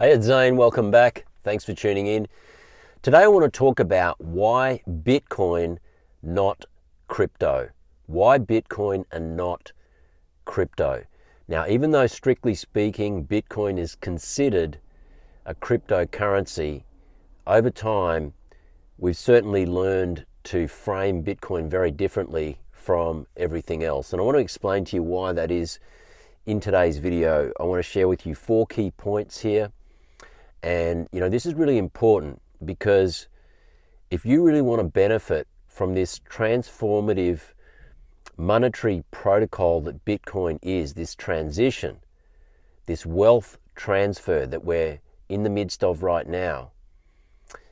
Hey, it's Zane. Welcome back. Thanks for tuning in. Today I want to talk about why Bitcoin, not crypto. Why Bitcoin and not crypto. Now, even though strictly speaking, Bitcoin is considered a cryptocurrency, over time, we've certainly learned to frame Bitcoin very differently from everything else. And I want to explain to you why that is in today's video. I want to share with you 4 key points here. And, this is really important because if you really want to benefit from this transformative monetary protocol that Bitcoin is, this transition, this wealth transfer that we're in the midst of right now,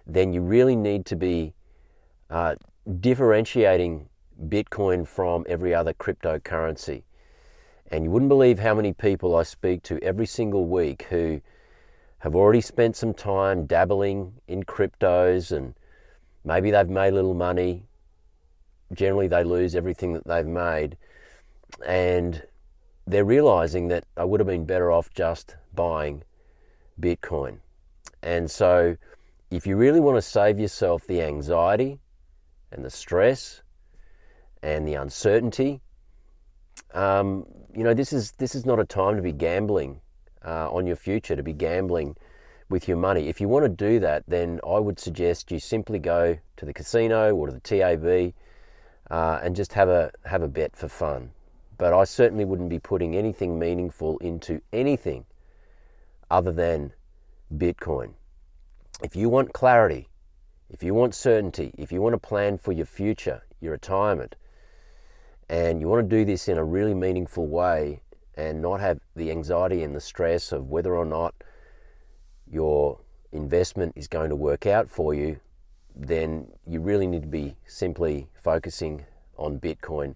then you really need to be differentiating Bitcoin from every other cryptocurrency. And you wouldn't believe how many people I speak to every single week who have already spent some time dabbling in cryptos, and maybe they've made a little money. Generally, they lose everything that they've made, and they're realizing that I would have been better off just buying Bitcoin. And so if you really want to save yourself the anxiety and the stress and the uncertainty, this is not a time to be gambling on your future, to be gambling with your money. If you want to do that, then I would suggest you simply go to the casino or to the TAB and just have a bet for fun. But I certainly wouldn't be putting anything meaningful into anything other than Bitcoin. If you want clarity, if you want certainty, if you want to plan for your future, your retirement, and you want to do this in a really meaningful way and not have the anxiety and the stress of whether or not your investment is going to work out for you, then you really need to be simply focusing on Bitcoin,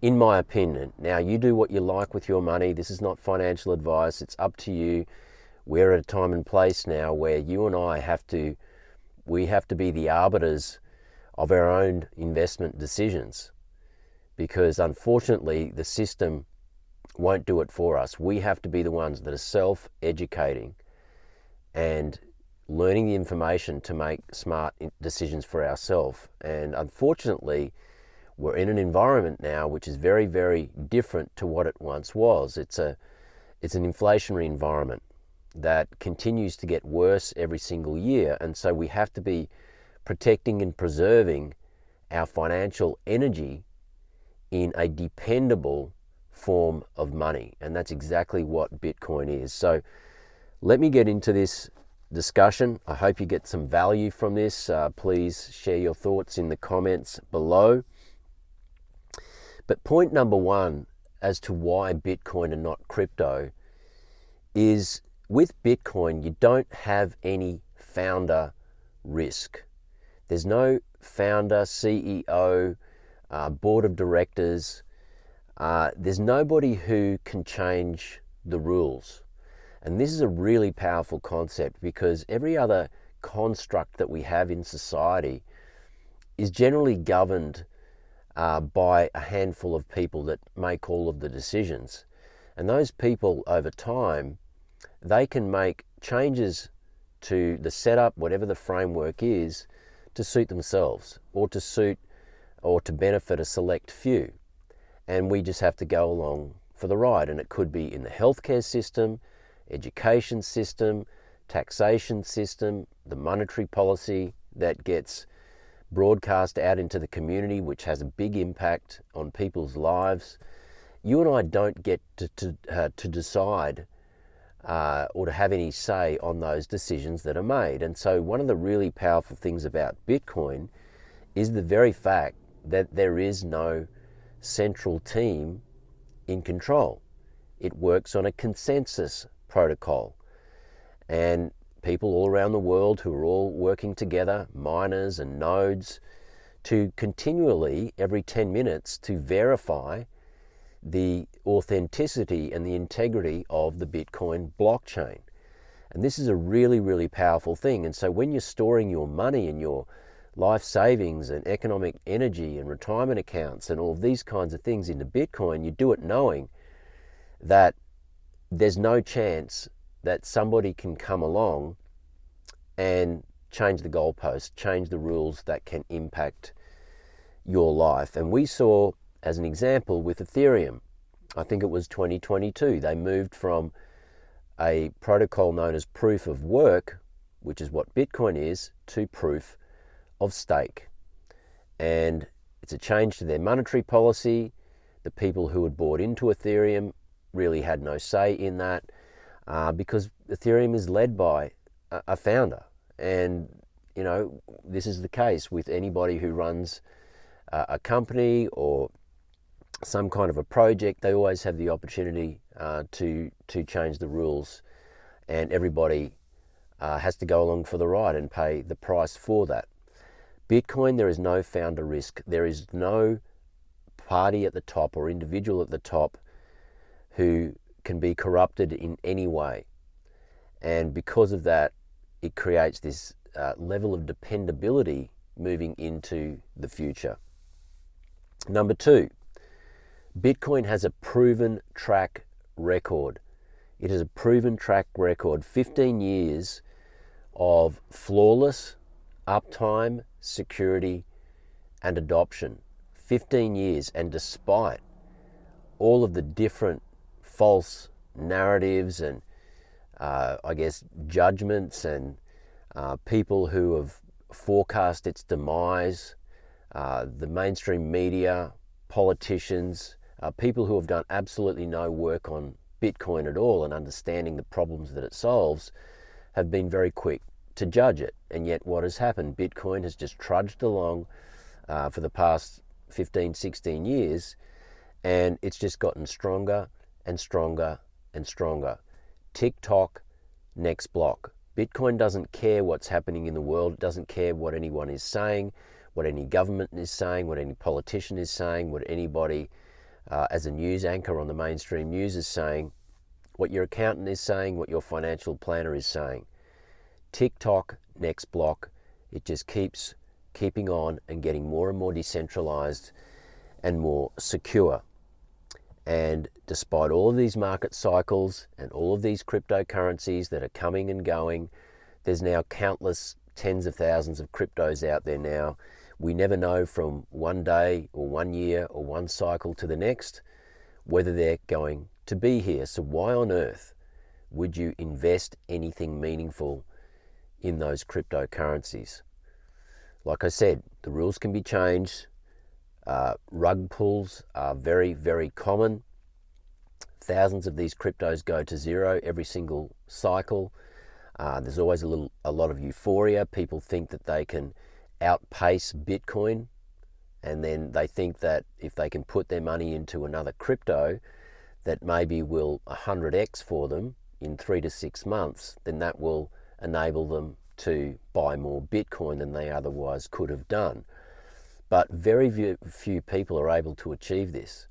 in my opinion. Now, you do what you like with your money. This is not financial advice. It's up to you. We're at a time and place now where you and I have to be the arbiters of our own investment decisions, because unfortunately the system won't do it for us. We have to be the ones that are self-educating and learning the information to make smart decisions for ourselves. And unfortunately, we're in an environment now which is very, very different to what it once was. It's an inflationary environment that continues to get worse every single year. And so we have to be protecting and preserving our financial energy in a dependable form of money. And that's exactly what Bitcoin is. So let me get into this discussion. I hope you get some value from this. Please share your thoughts in the comments below. But point number 1 as to why Bitcoin and not crypto is, with Bitcoin, you don't have any founder risk. There's no founder, CEO, board of directors. There's nobody who can change the rules. And this is a really powerful concept, because every other construct that we have in society is generally governed by a handful of people that make all of the decisions. And those people, over time, they can make changes to the setup, whatever the framework is, to suit themselves or to benefit a select few. And we just have to go along for the ride. And it could be in the healthcare system, education system, taxation system, the monetary policy that gets broadcast out into the community, which has a big impact on people's lives. You and I don't get to decide or to have any say on those decisions that are made. And so one of the really powerful things about Bitcoin is the very fact that there is no central team in control. It works on a consensus protocol, and people all around the world who are all working together, miners and nodes, to continually, every 10 minutes, to verify the authenticity and the integrity of the Bitcoin blockchain. And this is a really, really powerful thing. And so when you're storing your money and your life savings and economic energy and retirement accounts and all of these kinds of things into Bitcoin, you do it knowing that there's no chance that somebody can come along and change the goalposts, change the rules that can impact your life. And we saw, as an example, with Ethereum, I think it was 2022, they moved from a protocol known as proof of work, which is what Bitcoin is, to proof of stake. And it's a change to their monetary policy. The people who had bought into Ethereum really had no say in that, because Ethereum is led by a founder. And, you know, this is the case with anybody who runs a company or some kind of a project. They always have the opportunity to change the rules, and everybody has to go along for the ride and pay the price for that. Bitcoin, there is no founder risk. There is no party at the top or individual at the top who can be corrupted in any way. And because of that, it creates this level of dependability moving into the future. Number two, Bitcoin has a proven track record. It has a proven track record, 15 years of flawless uptime, security, and adoption. 15 years, and despite all of the different false narratives and I guess judgments and people who have forecast its demise, the mainstream media, politicians, people who have done absolutely no work on Bitcoin at all and understanding the problems that it solves, have been very quick to judge it. And yet what has happened? Bitcoin has just trudged along for the past 15, 16 years, and it's just gotten stronger and stronger and stronger. Tick-tock, next block. Bitcoin doesn't care what's happening in the world. It doesn't care what anyone is saying, what any government is saying, what any politician is saying, what anybody as a news anchor on the mainstream news is saying, what your accountant is saying, what your financial planner is saying. Tick-tock, next block. It just keeps keeping on and getting more and more decentralized and more secure. And despite all of these market cycles and all of these cryptocurrencies that are coming and going, there's now countless tens of thousands of cryptos out there now. We never know from one day or 1 year or one cycle to the next whether they're going to be here. So why on earth would you invest anything meaningful in those cryptocurrencies? Like I said, the rules can be changed. Rug pulls are very, very common. Thousands of these cryptos go to zero every single cycle. There's always a lot of euphoria. People think that they can outpace Bitcoin, and then they think that if they can put their money into another crypto that maybe will 100x for them in 3 to 6 months, then that will enable them to buy more Bitcoin than they otherwise could have done. But very few people are able to achieve this.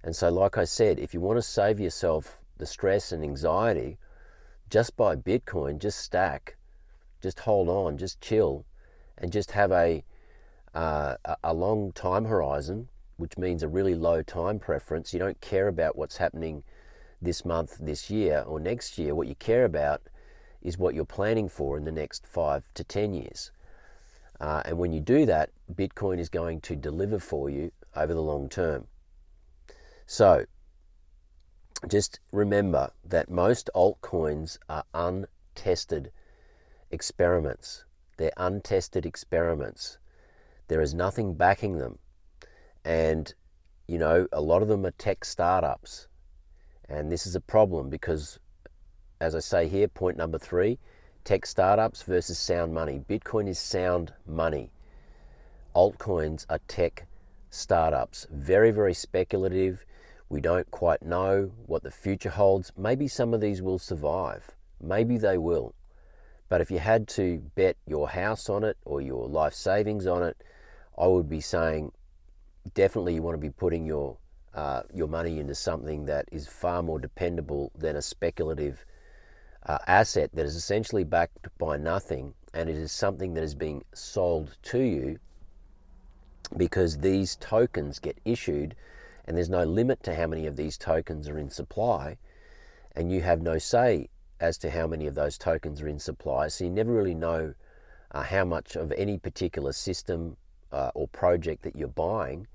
And so, like I said, if you want to save yourself the stress and anxiety, just buy Bitcoin, just stack, just hold on, just chill, and just have a long time horizon, which means a really low time preference. You don't care about what's happening this month, this year, or next year. What you care about is what you're planning for in the next 5 to 10 years. And when you do that, Bitcoin is going to deliver for you over the long term. So just remember that most altcoins are untested experiments. They're untested experiments. There is nothing backing them. And, you know, a lot of them are tech startups. And this is a problem because, as I say here, point number 3, tech startups versus sound money. Bitcoin is sound money. Altcoins are tech startups. Very, very speculative. We don't quite know what the future holds. Maybe some of these will survive. Maybe they will. But if you had to bet your house on it or your life savings on it, I would be saying definitely you want to be putting your money into something that is far more dependable than a speculative asset that is essentially backed by nothing, and it is something that is being sold to you because these tokens get issued and there's no limit to how many of these tokens are in supply, and you have no say as to how many of those tokens are in supply. So you never really know how much of any particular system or project that you're buying,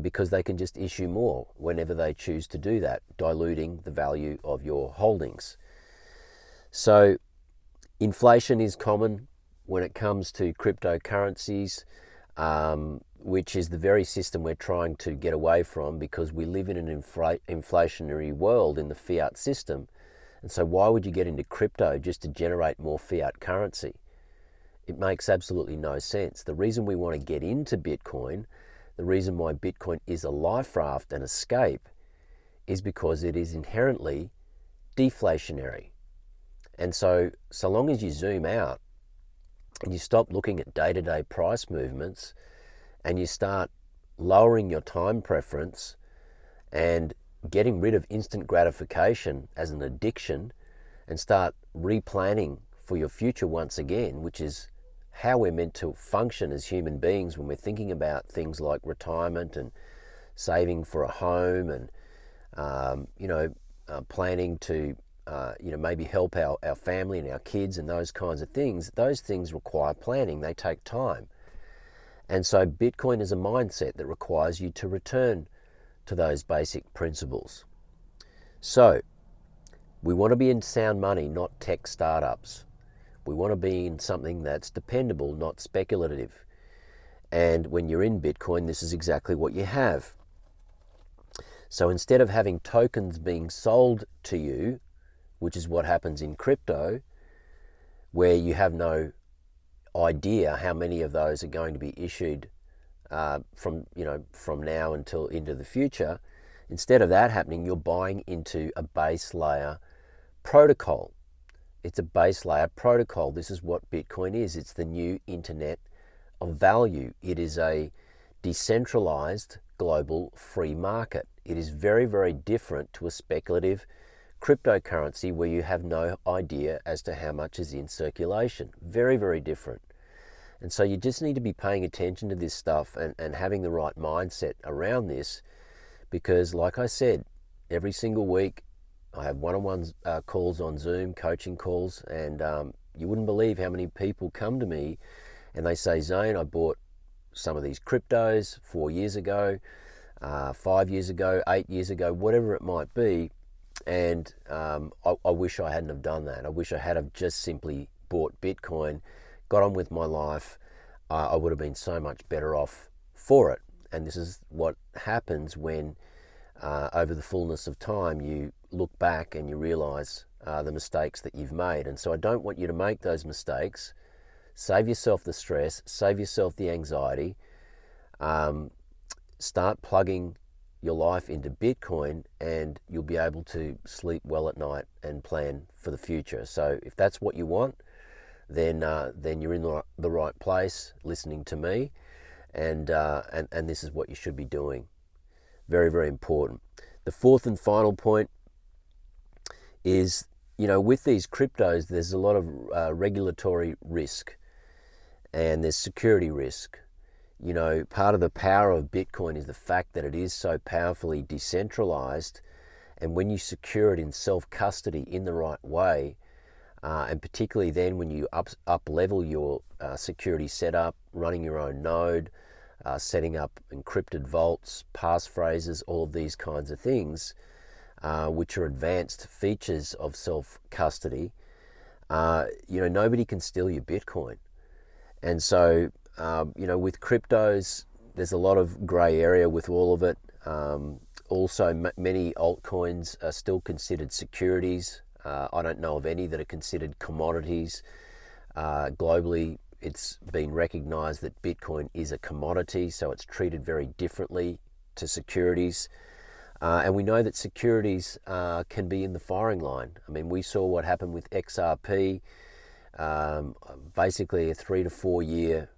because they can just issue more whenever they choose to do that, diluting the value of your holdings. So inflation is common when it comes to cryptocurrencies, which is the very system we're trying to get away from, because we live in an inflationary world in the fiat system. And so why would you get into crypto just to generate more fiat currency? It makes absolutely no sense. The reason we want to get into Bitcoin, the reason why Bitcoin is a life raft and escape, is because it is inherently deflationary. And so long as you zoom out and you stop looking at day-to-day price movements and you start lowering your time preference and getting rid of instant gratification as an addiction and start replanning for your future once again, which is how we're meant to function as human beings when we're thinking about things like retirement and saving for a home and planning to maybe help our family and our kids and those kinds of things. Those things require planning. They take time. And so Bitcoin is a mindset that requires you to return to those basic principles. So we want to be in sound money, not tech startups. We want to be in something that's dependable, not speculative. And when you're in Bitcoin, this is exactly what you have. So instead of having tokens being sold to you, which is what happens in crypto, where you have no idea how many of those are going to be issued from now until into the future, instead of that happening, you're buying into a base layer protocol. It's a base layer protocol. This is what Bitcoin is. It's the new internet of value. It is a decentralized global free market. It is very, very different to a speculative cryptocurrency where you have no idea as to how much is in circulation. Very, very different. And so you just need to be paying attention to this stuff and having the right mindset around this, because like I said, every single week I have one-on-one calls on Zoom, coaching calls, and you wouldn't believe how many people come to me and they say, Zane, I bought some of these cryptos 4 years ago, 5 years ago, 8 years ago, whatever it might be, and I wish I hadn't have done that. I wish I had have just simply bought Bitcoin, got on with my life. I would have been so much better off for it. And this is what happens when over the fullness of time you look back and you realize the mistakes that you've made. And so I don't want you to make those mistakes. Save yourself the stress, save yourself the anxiety, start plugging your life into Bitcoin, and you'll be able to sleep well at night and plan for the future. So if that's what you want, then you're in the right place, listening to me, and this is what you should be doing. Very, very important. The fourth and final point is, with these cryptos, there's a lot of regulatory risk, and there's security risk. Part of the power of Bitcoin is the fact that it is so powerfully decentralized, and when you secure it in self-custody in the right way, and particularly then when you up level your security setup, running your own node, setting up encrypted vaults, passphrases, all of these kinds of things, which are advanced features of self-custody, nobody can steal your Bitcoin. And so, with cryptos, there's a lot of gray area with all of it. Also, many altcoins are still considered securities. I don't know of any that are considered commodities. Globally, it's been recognized that Bitcoin is a commodity, so it's treated very differently to securities. And we know that securities can be in the firing line. I mean, we saw what happened with XRP, basically a 3 to 4 year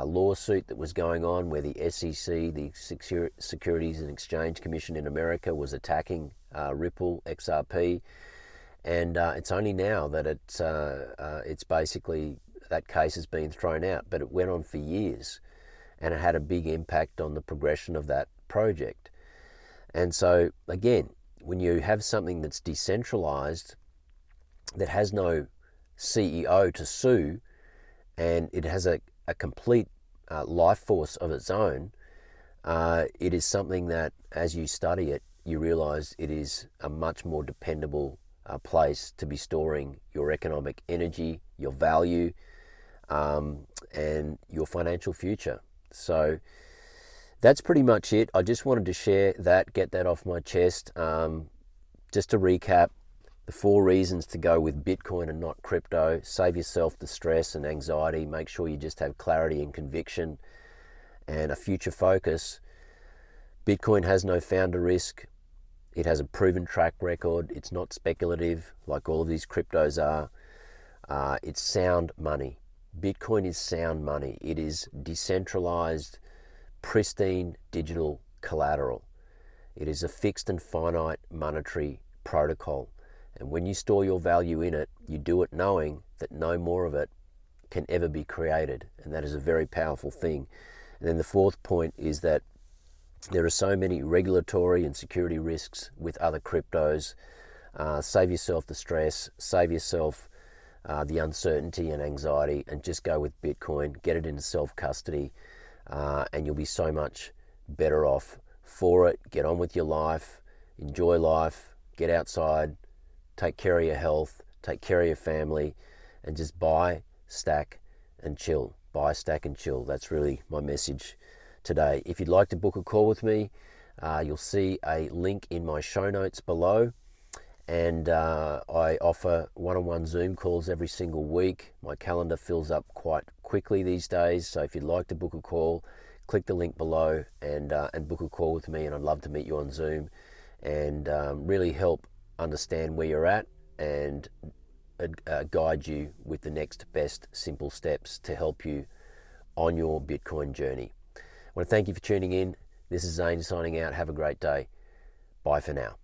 lawsuit that was going on where the SEC, the Securities and Exchange Commission in America, was attacking Ripple, XRP. And it's only now that it's basically, that case has been thrown out, but it went on for years and it had a big impact on the progression of that project. And so again, when you have something that's decentralized, that has no CEO to sue, and it has a complete life force of its own, it is something that, as you study it, you realize it is a much more dependable place to be storing your economic energy, your value, and your financial future. So that's pretty much it. I just wanted to share that, get that off my chest. Just to recap, the 4 reasons to go with Bitcoin and not crypto: save yourself the stress and anxiety, make sure you just have clarity and conviction and a future focus. Bitcoin has no founder risk. It has a proven track record. It's not speculative like all of these cryptos are. It's sound money. Bitcoin is sound money. It is decentralized, pristine digital collateral. It is a fixed and finite monetary protocol. And when you store your value in it, you do it knowing that no more of it can ever be created. And that is a very powerful thing. And then the 4th point is that there are so many regulatory and security risks with other cryptos. Save yourself the stress, save yourself the uncertainty and anxiety, and just go with Bitcoin, get it into self-custody, and you'll be so much better off for it. Get on with your life, enjoy life, get outside, take care of your health, take care of your family, and just buy, stack, and chill. Buy, stack, and chill. That's really my message today. If you'd like to book a call with me, you'll see a link in my show notes below. And I offer one-on-one Zoom calls every single week. My calendar fills up quite quickly these days. So if you'd like to book a call, click the link below and book a call with me. And I'd love to meet you on Zoom and really help understand where you're at and guide you with the next best simple steps to help you on your Bitcoin journey. I want to thank you for tuning in. This is Zane signing out. Have a great day. Bye for now.